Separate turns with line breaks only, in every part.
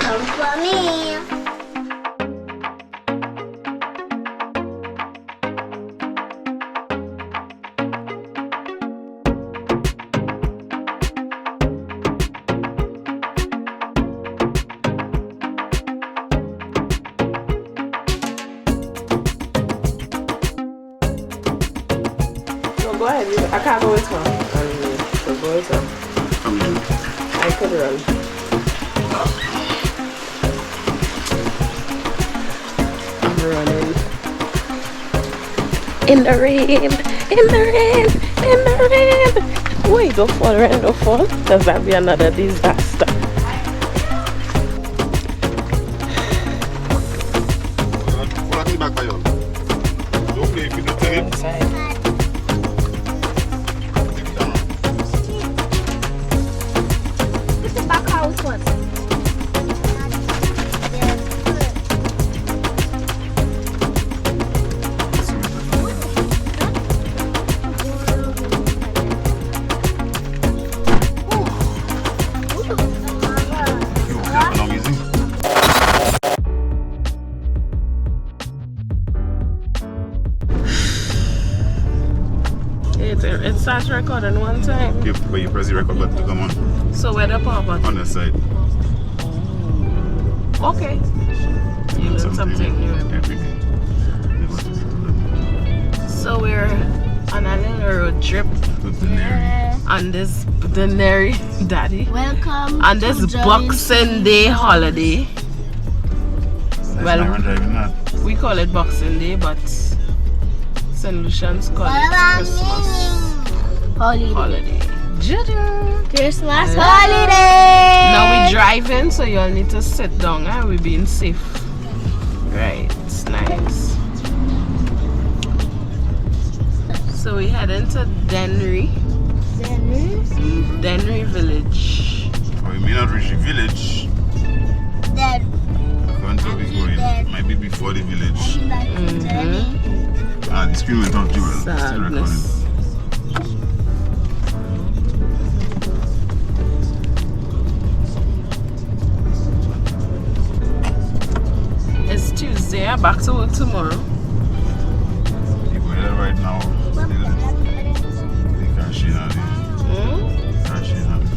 Come for me.
Go ahead, I can't go with her. So go with her.
Come in.
I could run. I'm running. In the rain, in the rain, in the rain. Wait, don't fall, rain, don't fall. Does that be another disaster?
Don't play if you don't take it.
Inside. It starts recording one time.
When you press the record button to come on.
So where the power button?
On the side.
Okay. You learned something new every day. So we're on a little road trip on this Denary Daddy.
Welcome
On this Boxing Day holiday. Well, we call it Boxing Day, but St. Lucians call it Christmas holiday.
Christmas holiday.
Now we driving, so y'all need to sit down. We being safe. Right, it's nice. So we heading to Denary village.
Oh, you may not reach the village.
Then
Might be before the village. The screen went off, Jewel. Still recording.
Sadness. It's Tuesday. I'm back to work tomorrow.
The weather right now is crashing on it. Crashing on it.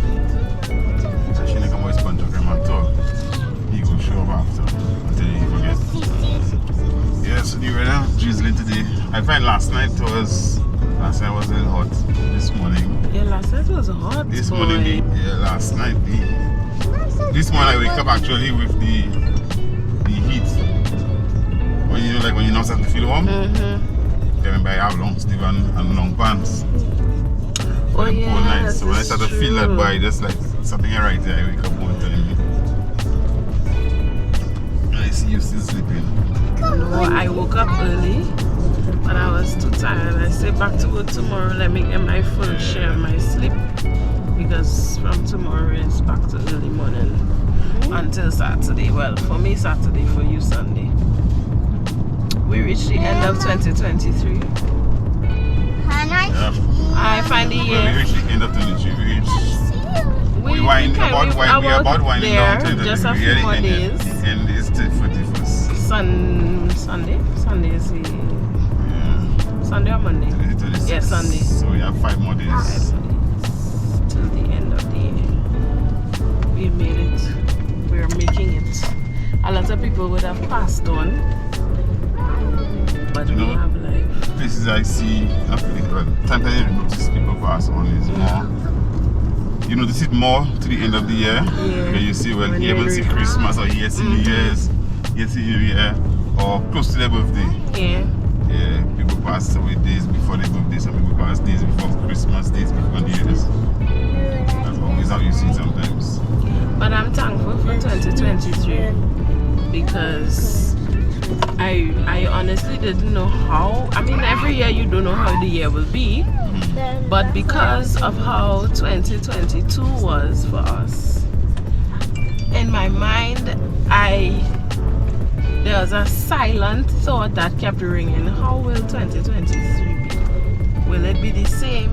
Crashing like a voice punch of him and talk. He go show up after until he forget. Yes, the weather drizzling today. I find last night was a little hot. This morning.
Yeah, last night was hot.
This morning, last night. This morning I wake up actually with the heat. When you when you're not starting to feel warm. Remember I have long sleeve and long pants.
Oh yeah.
Cold nights. So when I start to feel that boy, just like something right there, I wake up one time. And I see you still sleeping.
No, I woke up early, but I was too tired. I say back to work tomorrow. Let me get my full share of my sleep, because from tomorrow it's back to early morning until Saturday. Well, for me Saturday, for you Sunday. We reached the end of 2023. I find the year.
Well, we reached the end of 2023.
We
are about winding down to the
just a few more days.
The end is the 41st.
Sunday is the Sunday or Monday? Yeah, Sunday.
So we have 5 more days.
5 more days till the end of the year. We made it. We're making it. A lot of people would have passed on, but we have life.
Places I see, sometimes I notice people pass on is more. You notice it more to the end of the year. Where you see, well, you haven't seen Christmas, or you see New Year's, you see New Year, or close to their birthday. Yeah, people pass away days before their birthday, some people pass days before Christmas, days before New Year's. That's always how you see it sometimes.
But I'm thankful for 2023 because I honestly didn't know how. I mean, every year you don't know how the year will be, but because of how 2022 was for us, in my mind, there was a silent thought that kept ringing. How will 2023 be? Will it be the same?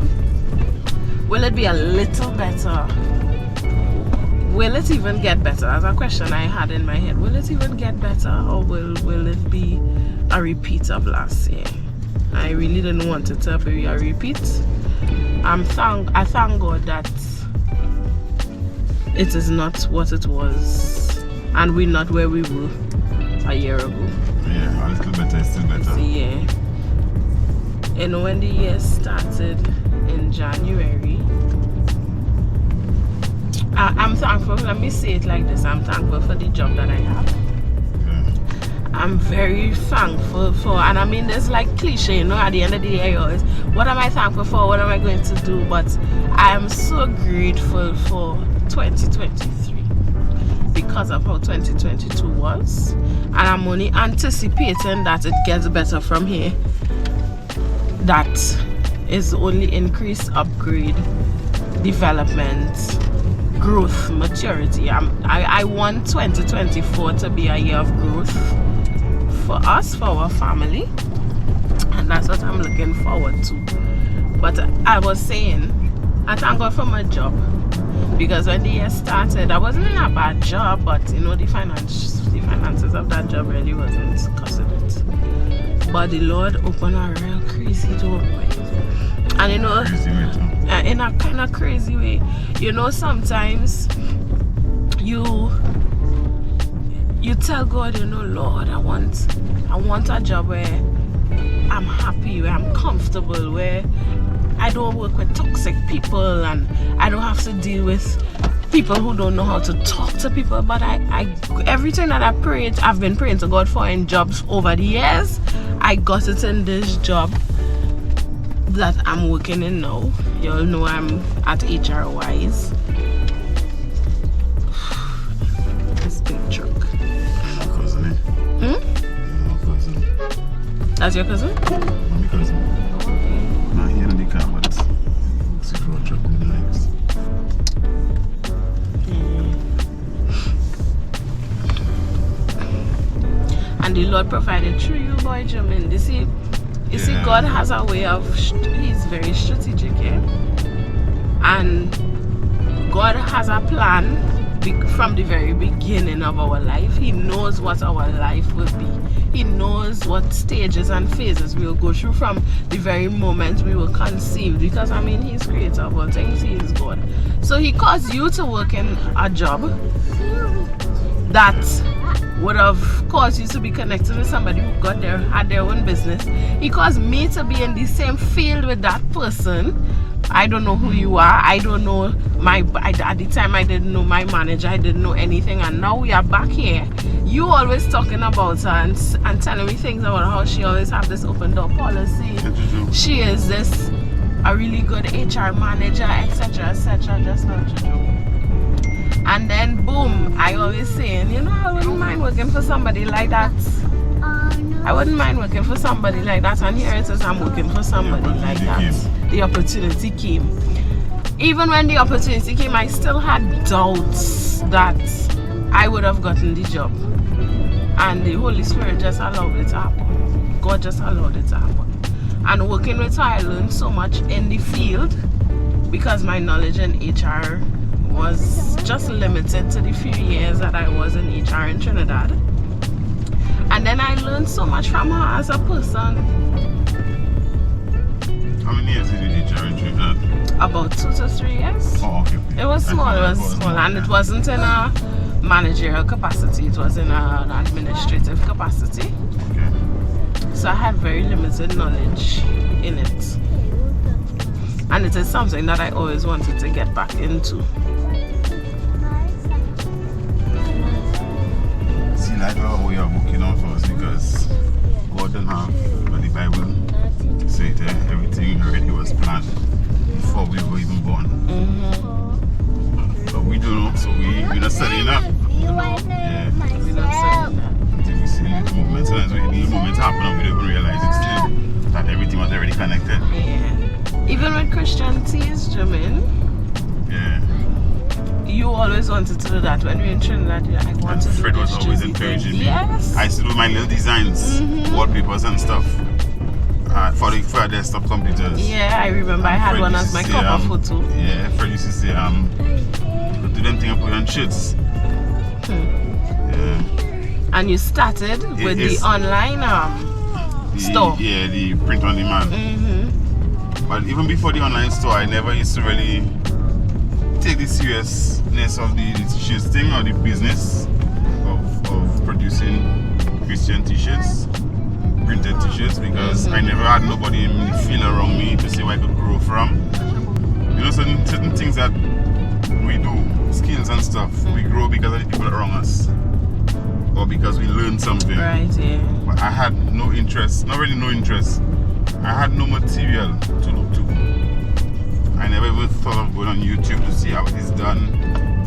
Will it be a little better? will it even get better? That's a question I had in my head. Will it even get better, or will it be a repeat of last year? I really didn't want it to be a repeat. I thank God that it is not what it was, and we're not where we were a year ago.
Yeah, a little better, still better.
Yeah. You know, when the year started in January, I'm thankful. Let me say it like this: I'm thankful for the job that I have. I'm very thankful for, and I mean, there's like cliche, you know, at the end of the day, I always, what am I thankful for? What am I going to do? But I am so grateful for 2023 because of how 2022 was, and I'm only anticipating that it gets better from here. That is only increase, upgrade, development, growth, maturity. I want 2024 to be a year of growth for us, for our family, and that's what I'm looking forward to. But I was saying, I thank God for my job, because when the year started, I wasn't in a bad job, but you know, the finances of that job really wasn't causing it. But the Lord opened a real crazy door, and you know, in a kind of crazy way. You know, sometimes you tell God, you know, Lord, I want a job where I'm happy, where I'm comfortable, where I don't work with toxic people, and I don't have to deal with people who don't know how to talk to people. But I everything that I've been praying to God for in jobs over the years, I got it in this job that I'm working in now. You all know I'm at HR Wise. This big truck.
My cousin, eh? My cousin.
That's your cousin?
My cousin.
Okay.
Not here in the car, but it's a road truck with the legs.
And the Lord provided through you, boy, Germine. You see, God has a way of, he's very strategic, yeah? And God has a plan from the very beginning of our life. He knows what our life will be. He knows what stages and phases we will go through from the very moment we were conceived. Because, I mean, he's creator of all things. He is God. So he caused you to work in a job that would have caused you to be connected with somebody who had their own business. He caused me to be in the same field with that person. I don't know who you are. I don't know at the time I didn't know my manager. I didn't know anything, and now we are back here. You always talking about her and telling me things about how she always have this open door policy. She is a really good HR manager, etc., etc. Just not Juju. And then boom, I always saying, you know, I wouldn't mind working for somebody like that. I wouldn't mind working for somebody like that. And here it is, I'm working for somebody like that. The opportunity came. Even when the opportunity came, I still had doubts that I would have gotten the job. And the Holy Spirit just allowed it to happen. God just allowed it to happen. And working with her, I learned so much in the field, because my knowledge in HR was just limited to the few years that I was in HR in Trinidad. And then I learned so much from her as a person.
How many years did you do HR in Trinidad?
About 2 to 3 years.
Oh, okay.
It was small, and it wasn't in a managerial capacity, it was in an administrative capacity.
Okay.
So I had very limited knowledge in it. And it is something that I always wanted to get back into.
See, like how we are working out for us, because God didn't have, but the Bible say that everything already was planned before we were even born. But we don't know, so we're not studying that. Yeah.
We're not studying that.
Until we see the movement. Sometimes when the movement happen and we don't even realize it still, that everything was already connected.
Yeah. Even with Christianity is Germine.
Yeah.
You always wanted to do that. When we were in Trinidad, I wanted to do
Fred was
this
always
juicy
encouraging
thing.
me.
Yes.
I used to do my little designs, wallpapers and stuff for our desktop computers.
Yeah, I remember I had
Fred
one
used
as my
to say,
cover photo.
Yeah, Fred used to say, you could do them thing and put on shirts. Yeah.
And you started with the online store.
Yeah, the print on demand. But even before the online store, I never used to really take the seriousness of the t-shirts thing or the business of producing Christian t-shirts, printed t-shirts, because I never had nobody in the field around me to see where I could grow from. You know, certain things that we do, skills and stuff, we grow because of the people around us, or because we learn something.
Right, yeah.
But I had no interest, not really no interest. I had no material to look to. I never even thought of going on YouTube to see how it is done.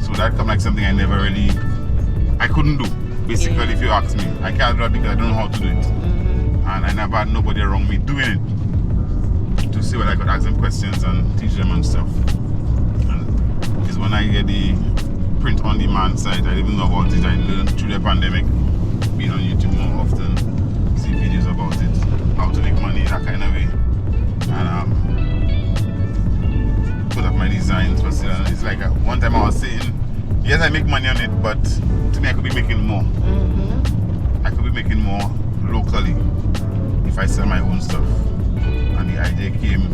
So that come like something I couldn't do. Basically, if you ask me, I can't do it because I don't know how to do it. And I never had nobody around me doing it to see whether I could ask them questions and teach them and stuff. And it's when I get the print on demand side, I didn't even know about it. I learned through the pandemic, being on YouTube more often, see videos about it, how to make money, that kind of way. And put up my designs for sale. It's like one time I was saying, yes, I make money on it, but to me I could be making more. I could be making more locally if I sell my own stuff. And the idea came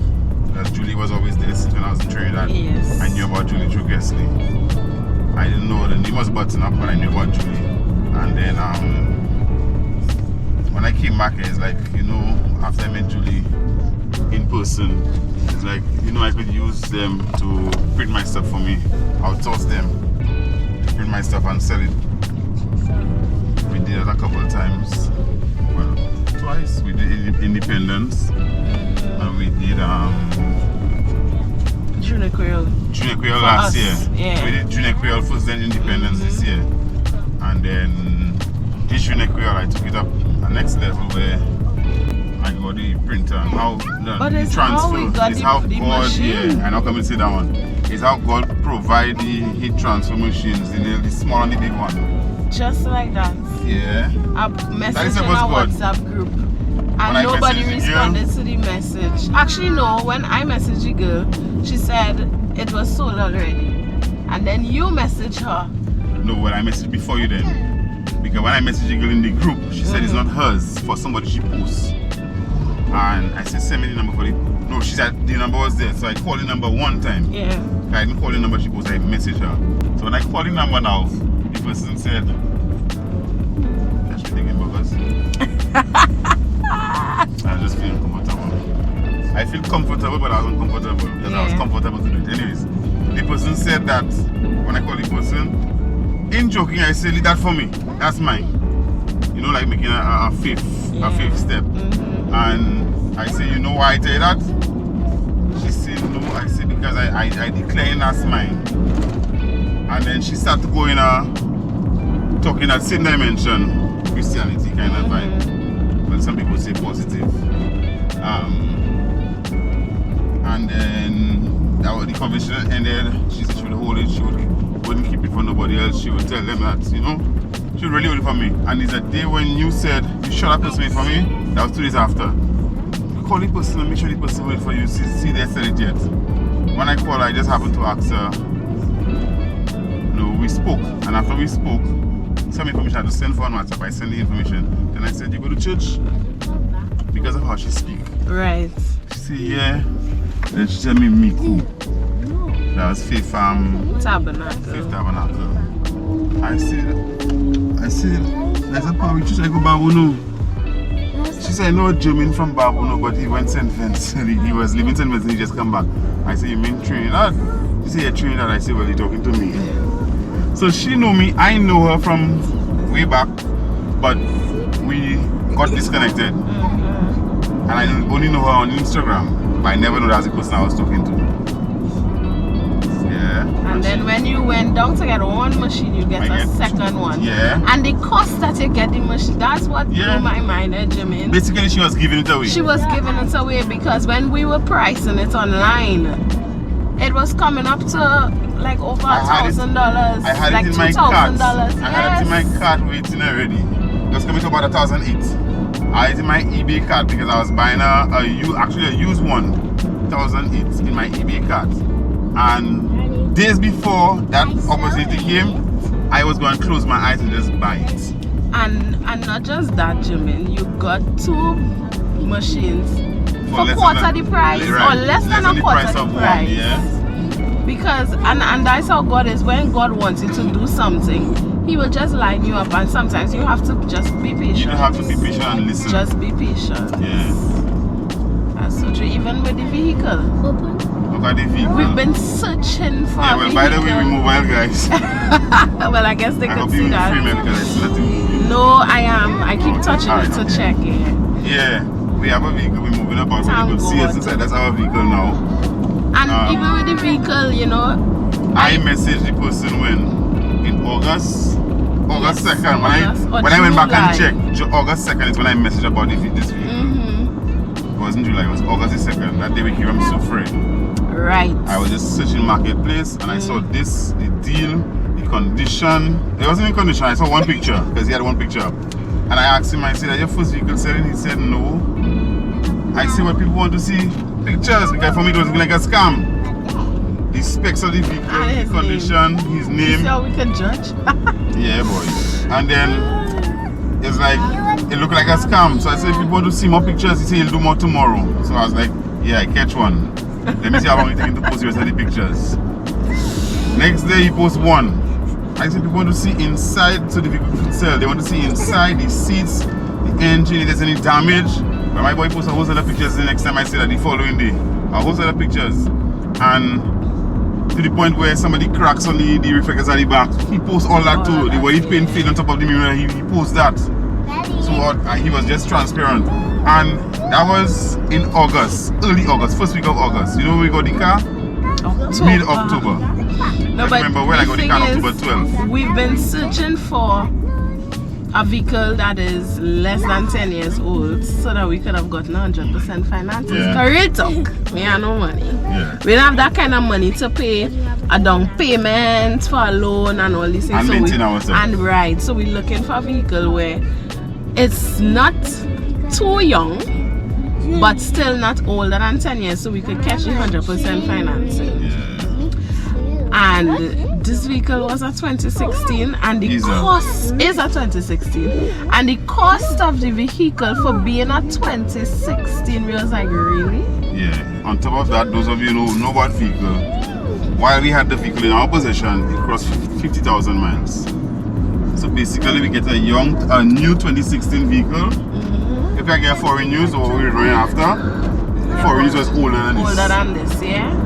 because Julie was always there since when I was in Trinidad.
Yes.
I knew about Julie through Guestly. I didn't know the name was Button Up, but I knew about Julie. And then when I came back, it's like, you know, after I met Julie in person, it's like, you know, I could use them to print my stuff for me, outsource them to print my stuff and sell it. We did it a couple of times. Well, twice. We did Independence and we did
Junior Creole
last year.
Yeah.
We did Junior Creole first, then Independence this year. And then this Junior Creole, I took it up the next level where I got the printer and how the transfer. It's how God,
machine.
I'm not coming to say that one. It's how God provide the heat transfer machines, the small and the big one.
Just like that.
Yeah.
A message in our WhatsApp group. And nobody responded to the message. Actually, no, when I messaged the girl, she said it was sold already. And then you messaged her.
No, when I messaged before you then. Because when I messaged the girl in the group, she said it's not hers, for somebody she posts. And I said, send me the number for it. No, she said the number was there. So I called the number one time.
Yeah.
I didn't call the number she posted, I messaged her. So when I called the number now, the person said, that's thinking burgers. I was just feeling comfortable. I feel comfortable, but I was uncomfortable because I was comfortable to do it. Anyways, the person said that when I called the person, in joking, I said, leave that for me. That's mine. You know, like making a fifth step. And I say, you know why I tell you that? She said, no. I said, because I declared that's mine. And then she started going talking that same dimension, Christianity kind of vibe. Well, some people say positive. And then the conversation ended. She said she would hold it. She wouldn't keep it for nobody else. She would tell them that, you know, she would really hold it for me. And it's a day when you said you shut that person wait for me. That was 2 days after. You call the person and make sure the person wait for you. See they said it yet. When I called, I just happened to ask her. We spoke, and after we spoke, some information I had to send for on WhatsApp. I sent the information. Then I said, you go to church? Because of how she speak.
Right.
She said, yeah. Then she told me, Miku. That was Faith Tabernacle. I said, there's a power church I go Babuno. She said, no, Germine from Babuno, but he went St. Vincent. He was living St. Vincent, he just come back. I said, you mean Trinidad? She said, yeah, Trinidad. I said, well, you're talking to me. So she know me, I know her from way back, but we got disconnected. And I only know her on Instagram, but I never know that's the person I was talking to. Yeah.
And then when you went down to get one machine, you get a second one.
Yeah.
And the cost that you get the machine, that's what blew my mind, Germine.
Basically, she was giving it away.
She was giving it away because when we were pricing it online, it was coming up to like over $1,000.
I had
like
it in my cart.
$2,000.
I had it in my cart waiting already. It was coming to about 1,008. I had it in my eBay cart because I was buying a used one, 1,008 in my eBay cart. And days before that opportunity came, I was going to close my eyes and just buy it.
And not just that, Germine, you got 2 machines for quarter the price, or less than a quarter the price.
Yeah.
Because and that's how God is. When God wants you to do something, He will just line you up, and sometimes you have to just be patient.
You have to be patient and listen.
Just be patient.
Yeah.
That's so true. Even with the vehicle.
Look at the vehicle.
We've been searching for a vehicle.
By the way, we mobile guys.
Well, I guess they could see that.
Because
no, I keep touching it to check it.
Yeah, we have a vehicle. We're moving about. You could see it inside. That's our vehicle now.
And even with the vehicle, you know,
I messaged the person when in August 2nd. When I went back and checked, August 2nd is when I messaged about this vehicle. It wasn't July, it was August 2nd. That day we came from Sufre.
Right.
I was just searching marketplace and I saw this, the deal, the condition. It wasn't in condition, I saw one picture because he had one picture. And I asked him, I said, are your first vehicle selling? He said no. I said, well, people want to see pictures because for me it was like a scam. The specs of the vehicle, the condition, his name.
So we can judge.
Yeah, boy. And then it's like, it looked like a scam. So I said, if you want to see more pictures, he said he'll do more tomorrow. So I was like, yeah, I catch one. Let me see how long it takes to post the rest of the pictures. Next day he posts one. I said, people want to see inside so the vehicle could sell. They want to see inside, the seats, the engine, if there's any damage. But my boy posts a whole set of pictures the next time I say that the following day. A whole set of pictures. And to the point where somebody cracks on the reflectors at the back. He posts all that too. The way he paint fade on top of the mirror, he posts that. So he was just transparent. And that was in August, early August, first week of August. You know when we got the car? Mid-October.
No,
I remember when I got the car on October 12th.
We've been searching for a vehicle that is less than 10 years old so that we could have gotten 100% financing.
Yeah.
Real talk, we have no money.
Yeah.
We don't have that kind of money to pay a down payment for a loan and all these things.
And maintain ourselves.
Right, so we're looking for a vehicle where it's not too young but still not older than 10 years so we could catch the 100% financing.
Yeah.
And this vehicle was a 2016 and the cost is a 2016 and the cost of the vehicle for being a 2016 we was like, really?
Yeah. On top of that, those of you who know about vehicle, while we had the vehicle in our possession, it crossed 50,000 miles. So basically we get a new 2016 vehicle. If I get 4 renews or we're running after, 4 renews was older than this.
Older than this, yeah.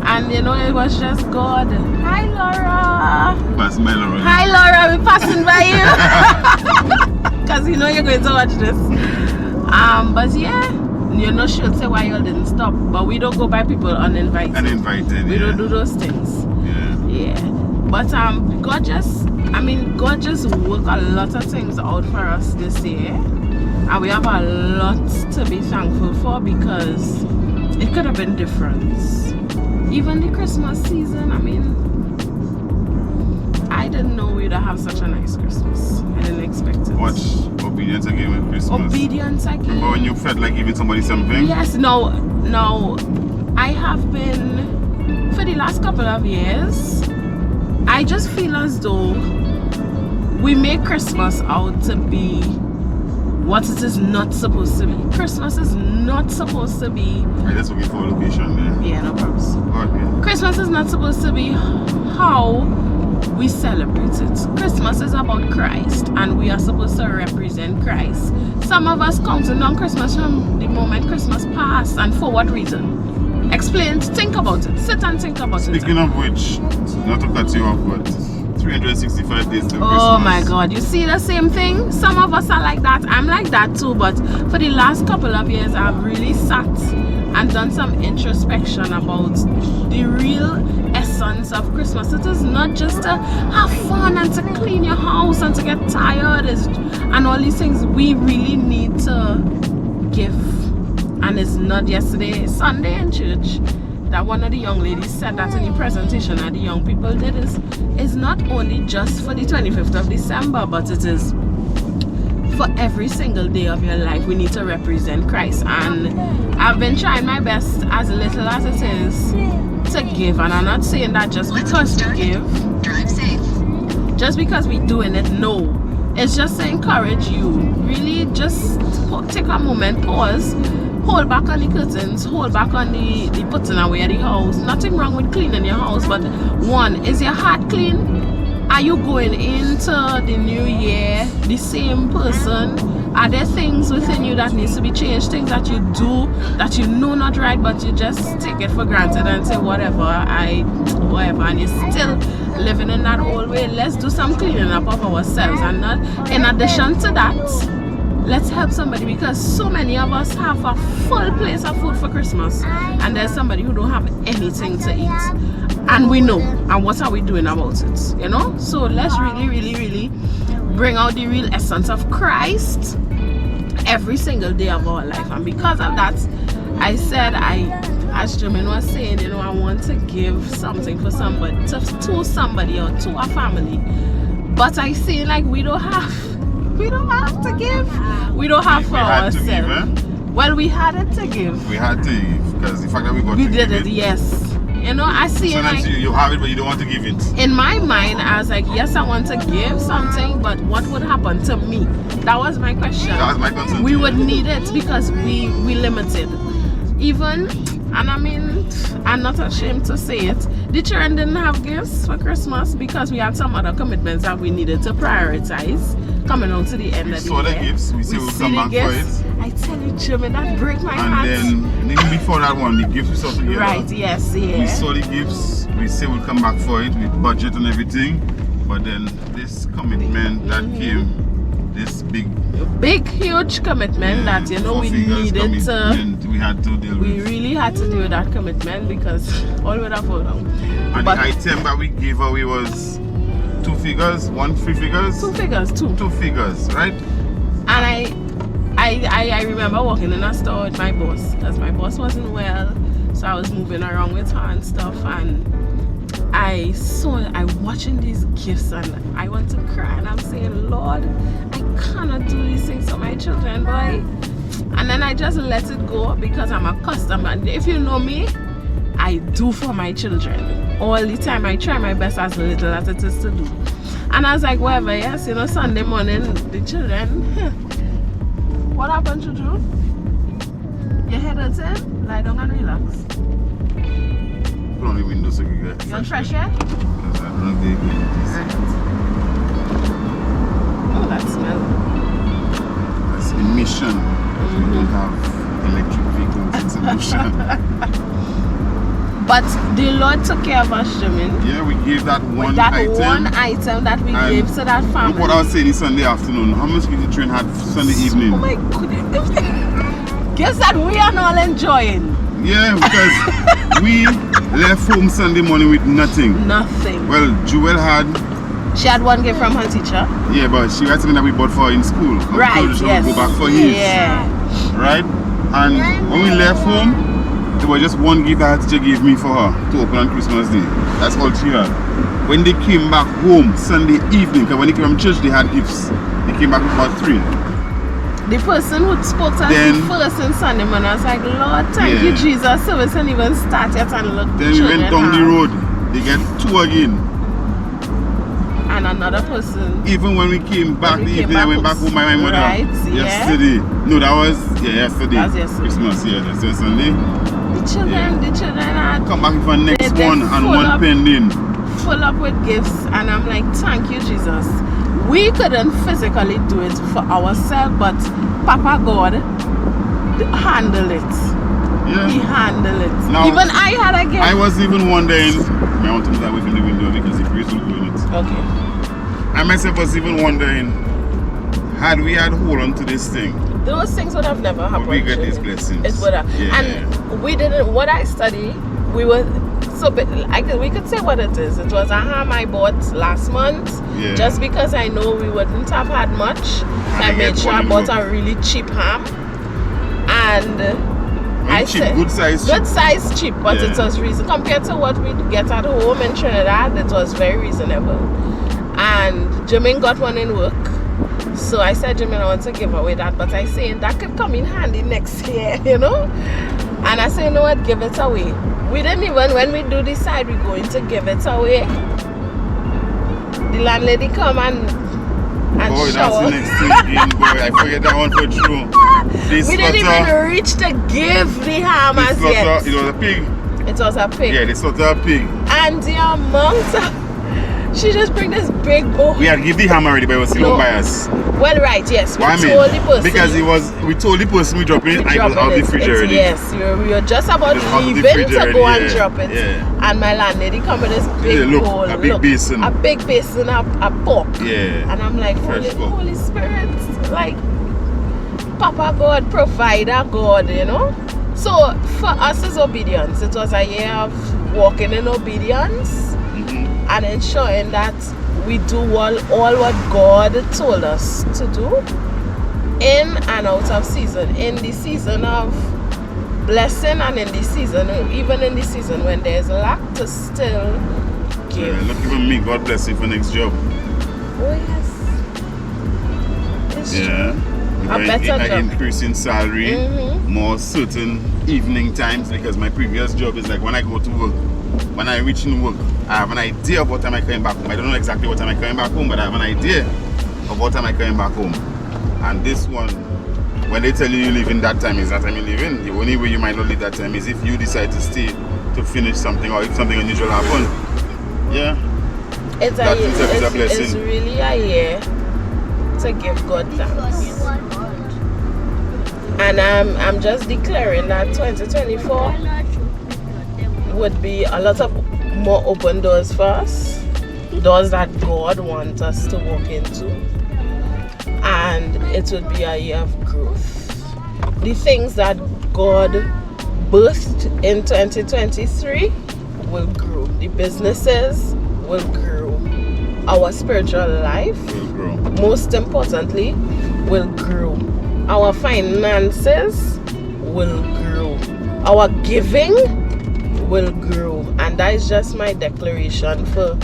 And you know, it was just God. Hi, Laura.
That's my Laura.
Hi, Laura. We're passing by you. Because you know you're going to watch this. But yeah, you know, she'll say why you didn't stop. But we don't go by people uninvited.
Uninvited,
We don't do those things.
Yeah.
Yeah. But God just worked a lot of things out for us this year. And we have a lot to be thankful for because it could have been different. Even the Christmas season, I mean, I didn't know we'd have such a nice Christmas. I didn't expect it.
Watch Obedience Again with Christmas.
Obedience Again.
Remember when you felt like giving somebody something?
Yes, no, I have been, for the last couple of years, I just feel as though we make Christmas out to be what it is not supposed to be. Christmas is not supposed to be.
I'm just looking for a location there.
Yeah, no problems.
Okay.
Christmas is not supposed to be how we celebrate it. Christmas is about Christ and we are supposed to represent Christ. Some of us counting on Christmas from the moment Christmas passed, and for what reason? Explain, think about it. Sit and think about it.
Speaking of which, not to cut you off, but 365 days till Christmas.
Oh my God, you see the same thing? Some of us are like that. I'm like that too, but for the last couple of years I've really sat and done some introspection about the real essence of Christmas. It is not just to have fun and to clean your house and to get tired and all these things. We really need to give. And it's not yesterday, Sunday in church, that one of the young ladies said that in the presentation that the young people did is not only just for the 25th of December, but it is for every single day of your life. We need to represent Christ. And I've been trying my best, as little as it is, to give, and I'm not saying that just because we give,
Drive safe.
just because we're doing it. No, it's just to encourage you. Really, just take a moment, pause, hold back on the curtains, hold back on the putting away of the house. Nothing wrong with cleaning your house, but one, is your heart clean? Are you going into the new year the same person? Are there things within you that needs to be changed? Things that you do that you know not right, but you just take it for granted and say whatever, and you're still living in that old way? Let's do some cleaning up of ourselves, and not in addition to that, let's help somebody, because so many of us have a full place of food for Christmas, and there's somebody who don't have anything to eat, and we know, and what are we doing about it, you know? So let's really bring out the real essence of Christ every single day of our life. And because of that, I said, as Germine was saying, you know, I want to give something for somebody, to somebody or to a family, but I see like we don't have to give. We don't have for ourselves. Well, we had it to give.
We had to give, because the fact that we
did it, yes. You know, I see it like,
you have it, but you don't want to give it.
In my mind, I was like, yes, I want to give something, but what would happen to me? That was my question.
That was my concern.
We would need it because we limited. Even, and I mean, I'm not ashamed to say it, the children didn't have gifts for Christmas because we had some other commitments that we needed to prioritize coming on to the end of the year.
We saw the gifts, we said we'll come back for it.
I tell you, Jimmy, that break my heart.
And then, even before that one, the gifts we saw together.
Right, yes, yeah.
We saw the gifts, we said we'll come back for it with budget and everything. But then this commitment that came, this big, huge commitment that, you know, we needed to. We had to deal with. We really had to deal with that commitment because all would have fallen down. And the item that we gave away was 2 figures, 3 figures?
2 figures,
2 figures, right?
And I remember walking in a store with my boss because my boss wasn't well, so I was moving around with her and stuff, and I watching these gifts and I want to cry, and I'm saying, Lord, I cannot do these things to my children, boy. And then I just let it go because I'm accustomed, and if you know me, I do for my children all the time. I try my best, as little as it is to do. And I was like, whatever, yes, you know, Sunday morning, the children, what happened to you? Your head hurts in? Lie down and relax.
Put on the window so you get
fresh air.
Because I don't think
Oh, that smell.
That's emission. We don't have electric vehicles, it's emission.
But the Lord took care of us, Germine.
Yeah, we gave that one
item that we gave to that family.
Look what I was saying this Sunday afternoon. How much did the train had Sunday evening?
Oh my goodness. Guess that we are all enjoying.
Yeah, because we left home Sunday morning with nothing.
Nothing.
Well, Jewel had...
She had one gift from her teacher.
Yeah, but she had something that we bought for her in school.
Right, yes.
Go back for his.
Yeah.
Right? And when we left home, there was just one gift that her teacher gave me for her to open on Christmas Day. That's all she had. When they came back home Sunday evening, because when they came from church they had gifts. They came back with about 3.
The person who spoke to us the first in Sunday morning, I was like, Lord, thank you, Jesus. Service didn't even start yet, and look.
Then we went down the road. They get 2 again.
And another person.
Even when we came back the evening, I went back home with my mother.
Right,
yesterday. Yeah. No, that was yesterday.
That was yesterday.
Christmas, yeah, that's Sunday.
The children had
come back for next one and one pending.
Full up with gifts, and I'm like, thank you, Jesus. We couldn't physically do it for ourselves, but Papa God handled it.
Yeah.
He handled it.
Now,
even I had a gift.
I was even wondering, I want to move away from the window because the breeze will go in it.
Okay.
I myself was even wondering, had we had hold on to this thing,
those things would have never happened.
Would we get these blessings?
It would have.
Yeah.
And we didn't, what I studied, we were, so we could say what it is. It was a ham I bought last month.
Yeah.
Just because I know we wouldn't have had much. I made sure I bought a really cheap ham. And
good size cheap,
but it was reasonable compared to what we get at home in Trinidad. It was very reasonable. And Germine got one in work, so I said, Germine, I want to give away that, but I saying that could come in handy next year, you know. And I say, you know what, give it away. We didn't even, when we do decide we're going to give it away, the landlady come and
Boy,
shower.
that's the next thing again, boy. I forget that one for true.
We didn't even reach to give the ham as yet.
It was a pig.
It was a pig.
Yeah, they slaughter a pig.
And the amount of... She just bring this big bowl.
We had give the ham already, but it was still by us.
Well, right, yes. We
Why
told the person.
Because we told the person we drop it, and it was out the fridge already.
Yes, we were just about leaving to go and drop it.
Yeah.
And my landlady come with this big bowl.
A big basin.
A big basin of pork.
Yeah.
And I'm like, Holy Spirit, like, Papa God, provider God, you know? So, for us as obedience, it was a year of walking in obedience. And ensuring that we do all what God told us to do in and out of season. In the season of blessing and in the season, even in the season when there's lack, to still give.
Yeah, look, even me, God bless you for next job.
Oh yes. It's
yeah.
a better job.
An increase in salary, more certain evening times, because my previous job is like when I go to work, when I reach in work, I have an idea of what time I'm coming back home. I don't know exactly what time I'm coming back home, but I have an idea of what time I'm coming back home. And this one, when they tell you leave in that time, is that time you leave in. The only way you might not leave that time is if you decide to stay to finish something, or if something unusual happens. Yeah.
It's a blessing. It's really a year to give God thanks. And I'm just declaring that 2024 would be a lot of more open doors for us, doors that God wants us to walk into, and it would be a year of growth. The things that God birthed in 2023 will grow. The businesses will grow. Our spiritual life
Will grow.
Most importantly will grow. Our finances will grow. Our giving will grow. And that is just my declaration for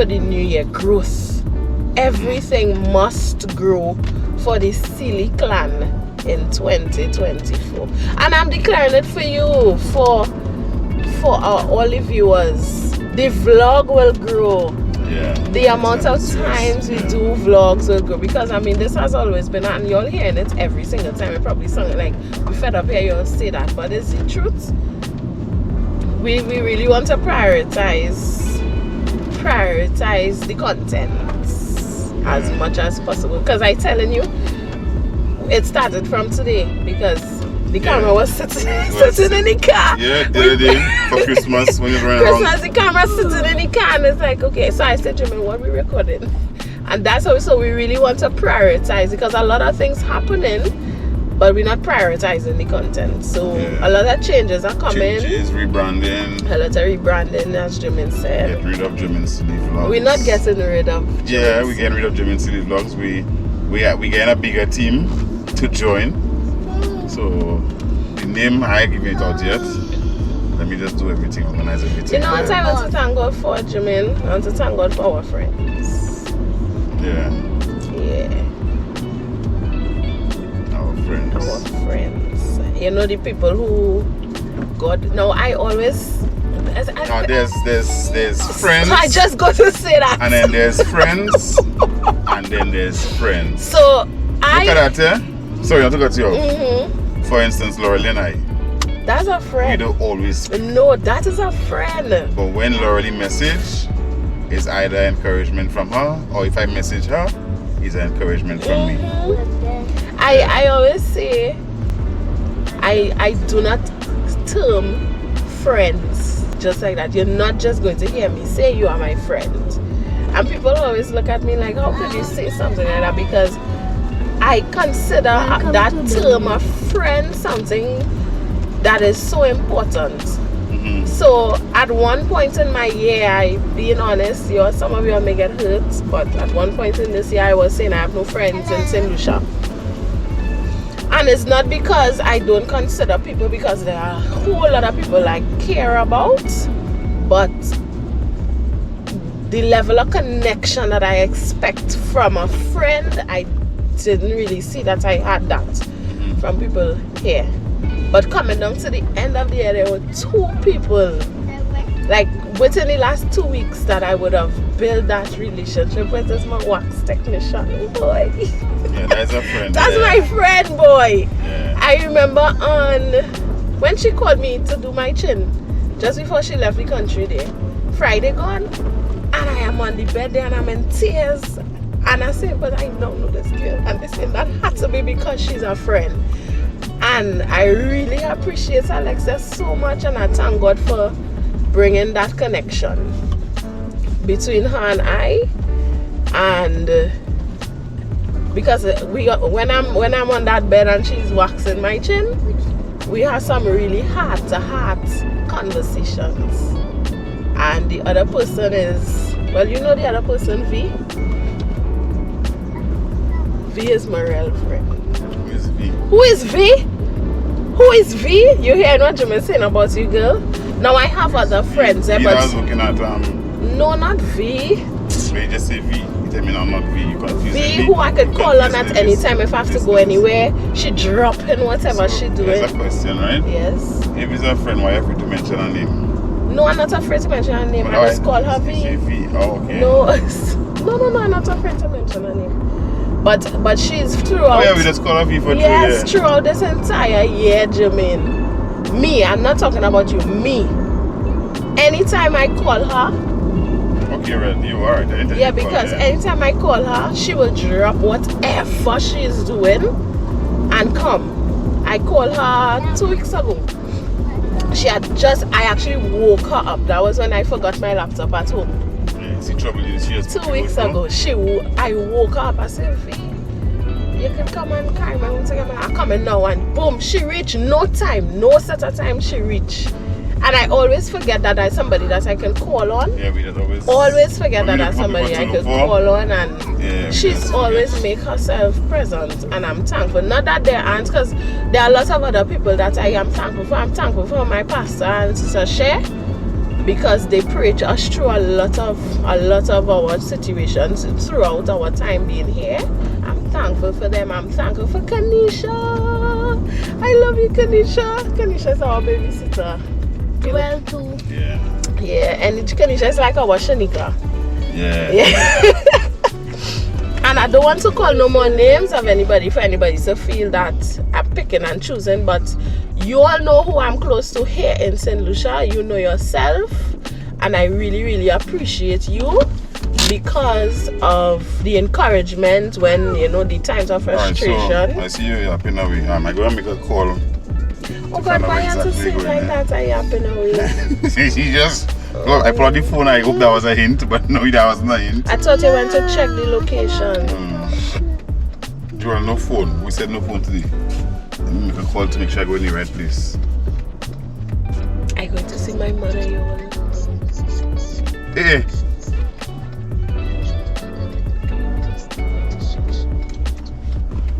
the new year. Growth. Everything must grow for the Sealy clan in 2024. And I'm declaring it for you, for all the viewers. The vlog will grow.
Yeah.
The amount of times we do vlogs will grow, because I mean this has always been, and you're hearing it every single time. It probably sound like we fed up here, you'll say that, but it's the truth. We really want to prioritize the content as much as possible, because I'm telling you, it started from today, because the camera was sitting in the car.
Yeah, the other day for Christmas when you're running around.
Christmas, the camera sitting in the car, and it's like, okay, so I said, Germine, what are we recording? And that's also, we really want to prioritize, because a lot of things happening, but we're not prioritizing the content. So a lot of changes are coming.
Changes, rebranding.
A lot of rebranding, as Germine said.
Get rid of Germine Silly Vlogs.
We're not getting rid of Germine.
Yeah, we're getting rid of Germine Silly Vlogs. We getting a bigger team to join. So the name I ain't giving it out yet. Let me just do everything, organize everything.
You know what I want to thank God for, Germine? I want to thank God for our friends.
Yeah. Our friends. You know, the people who God. No, I always. There's friends.
I just got to say that.
And then there's friends. And then there's friends.
So
look at that, yeah? Sorry, I took it to you. For instance, Laurel and I.
That's a friend.
We don't always.
No, that is a friend.
But when Laurel message, it's either encouragement from her, or if I message her, it's an encouragement from me.
I always say, I do not term friends just like that. You're not just going to hear me say you are my friend. And people always look at me like, how could you say something like that? Because I consider that term of friend something that is so important. So at one point in my year, I being honest, some of you may get hurt, but at one point in this year I was saying I have no friends in St. Lucia. And it's not because I don't consider people, because there are a whole lot of people I care about, but the level of connection that I expect from a friend, I didn't really see that I had that from people here. But coming down to the end of the year, there were 2 people, like within the last 2 weeks, that I would have built that relationship with. Is my wax technician, boy.
Yeah, that's a friend.
That's my friend, boy.
Yeah.
I remember when she called me to do my chin, just before she left the country there. Friday gone, and I am on the bed there and I'm in tears. And I say, but I don't know this girl. And they say that had to be because she's a friend. And I really appreciate Alexa so much, and I thank God for bringing that connection between her and I. And because when I'm on that bed and she's waxing my chin, we have some really heart-to-heart conversations. And the other person is, well, you know the other person, V? V is my real friend.
Who is V?
Who is V? Who is V? You hear what Germine saying about you, girl? Now I have other friends,
V
but
I was looking at
no, not V.
So you just say V. You tell me no, not V. You confuse
V,
me.
who I could call on at any time if I have to go anywhere. She drop in whatever she doing.
That's a question, right?
Yes.
If it's a friend, why have you to mention her name?
No, I'm not afraid to mention her name. I just call her V.
Say V. Oh, okay.
No, I'm not afraid to mention her name. But she's throughout.
Oh yeah, we just call her V for 2 years.
Yes, throughout this entire year, Germine. Me, I'm not talking about you. Me. Anytime I call her.
Okay, right. You are.
Yeah, because anytime I call her, she will drop whatever she is doing and come. I called her 2 weeks ago. I actually woke her up. That was when I forgot my laptop at home.
Yeah, see trouble. She just
2 weeks ago, I woke her up. I said, V, you can come and carry my home together. I come in now, and boom, she reached. No time, no set of time she reached. And I always forget that there's somebody that I can call on.
Yeah, we just
always forget that there's somebody I can call on, and she's always make herself present, and I'm thankful. Not that there aren't, because there are a lot of other people that I am thankful for. I'm thankful for my pastor and Sister Share, because they preach us through a lot of our situations throughout our time being here. I'm thankful for them. I'm thankful for Kanisha. I love you, Kanisha. Kanisha is our babysitter.
Well, too.
Yeah, and Kanisha is like our Shanika.
Yeah.
And I don't want to call no more names of anybody for anybody to feel that I'm picking and choosing, but you all know who I'm close to here in St. Lucia. You know yourself, and I really, really appreciate you because of the encouragement when, you know, the times of frustration.
Right, so I see you yapping away. I'm going to make a call.
Oh God, why you have to say like that? I yapping away.
She just... Well, I pulled out the phone. I hope that was a hint, but no, that wasn't a hint.
I thought you went to check the location.
Joel, no phone. We said no phone today. Let me make a call to make sure I go in the right place.
I'm going to see my mother, you all.
Hey.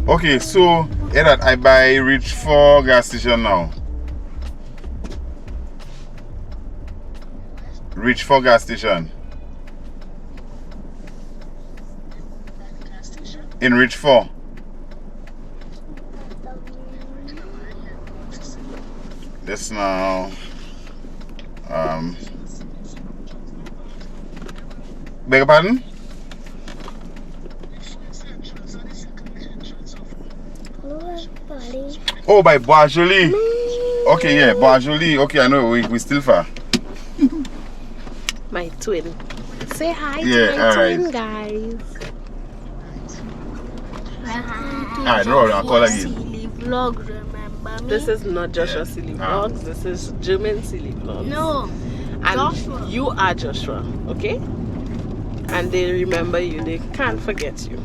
Okay, so here that I buy reach for gas station now. Reach for gas station. In reach for. This now. Beg your pardon? Oh, by Bois Joli. Okay, yeah, Bois Joli. Okay, I know, we still far.
My twin. Say hi
Yeah,
to my twin,
right.
guys.
Alright, no, I'll call again.
Silly vlogs, remember me?
This is not Joshua Silly Vlogs. This is Germine Silly Vlogs.
No,
and
Joshua.
You are Joshua, okay? And they remember you. They can't forget you.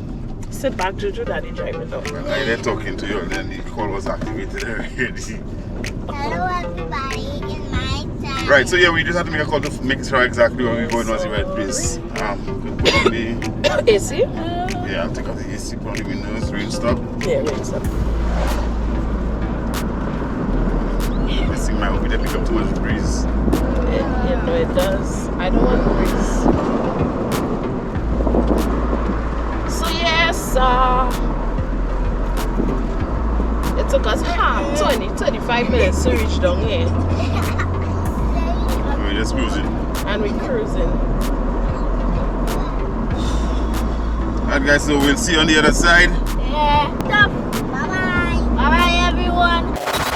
Sit back, Jojo. Daddy drive it up.
I then talking to you, and then the call was activated already.
Hello everybody, in my time.
Right, so yeah, we just had to make a call to make sure exactly where we're going was the right place. Put on the
AC?
yeah, I'll take out the AC, put on the windows, rain stop.
Yeah, rain stop.
I think my hope it didn't pick up too much breeze.
You know it does. I don't want breeze. So yes, it took us half 20 to 25 minutes to reach down here.
We're just cruising.
And we're cruising.
Alright guys, so we'll see you on the other side.
Yeah. Stop. Bye-bye. Bye-bye, everyone.